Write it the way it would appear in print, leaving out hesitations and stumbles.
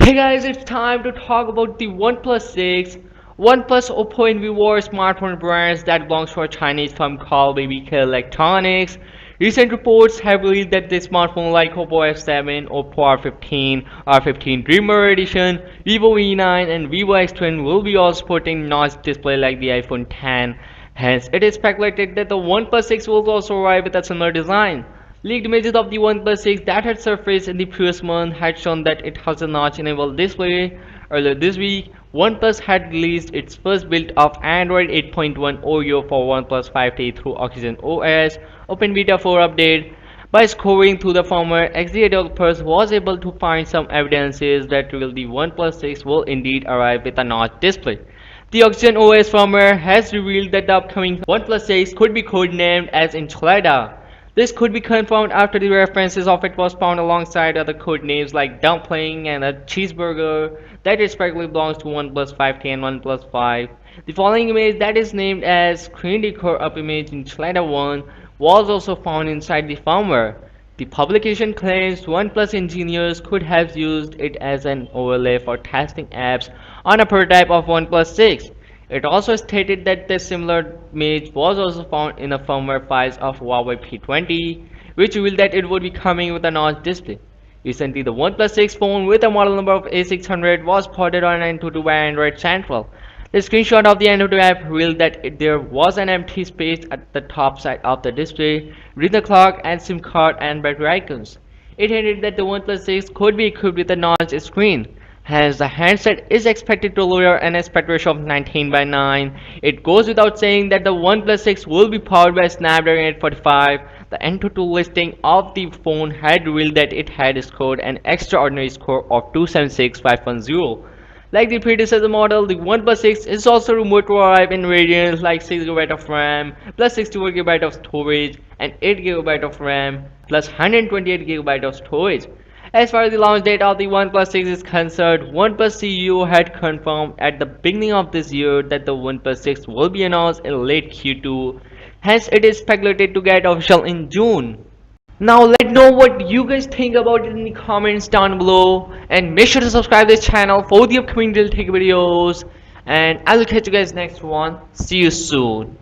Hey guys, it's time to talk about the OnePlus 6. OnePlus, Oppo, and Vivo are smartphone brands that belongs to a Chinese firm called BBK Electronics. Recent reports have revealed that the smartphone like Oppo F7, Oppo R15, R15 Dreamer Edition, Vivo V9, and Vivo X20 will be all sporting notch display like the iPhone 10. Hence, it is speculated that the OnePlus 6 will also arrive with a similar design. Leaked images of the OnePlus 6 that had surfaced in the previous month had shown that it has a notch-enabled display. Earlier this week, OnePlus had released its first build of Android 8.1 Oreo for OnePlus 5T through Oxygen OS Open Beta 4 update. By scouring through the firmware, XDA developers was able to find some evidences that reveal the OnePlus 6 will indeed arrive with a notch display. The Oxygen OS firmware has revealed that the upcoming OnePlus 6 could be codenamed as Enchilada. This could be confirmed after the references of it was found alongside other code names like dumpling and a cheeseburger that respectively belongs to OnePlus 5T and OnePlus 5. The following image that is named as screen record up image in Enchilada 1 was also found inside the firmware. The publication claims OnePlus engineers could have used it as an overlay for testing apps on a prototype of OnePlus 6. It also stated that the similar image was also found in the firmware files of Huawei P20, which revealed that it would be coming with a notch display. Recently, the OnePlus 6 phone with a model number of A600 was spotted on Antutu by Android Central. The screenshot of the Antutu app revealed that there was an empty space at the top side of the display with the clock and SIM card and battery icons. It hinted that the OnePlus 6 could be equipped with a notch screen. Hence, the handset is expected to deliver an aspect ratio of 19:9. It goes without saying that the OnePlus 6 will be powered by Snapdragon 845. The Antutu listing of the phone had revealed that it had scored an extraordinary score of 276,510. Like the predecessor model, the OnePlus 6 is also rumored to arrive in variants like 6GB of RAM, plus 64GB of storage, and 8GB of RAM, plus 128GB of storage. As far as the launch date of the OnePlus 6 is concerned, OnePlus CEO had confirmed at the beginning of this year that the OnePlus 6 will be announced in late Q2. Hence, it is speculated to get official in June. Now let know what you guys think about it in the comments down below, and make sure to subscribe this channel for the upcoming real tech videos, and I will catch you guys next one. See you soon.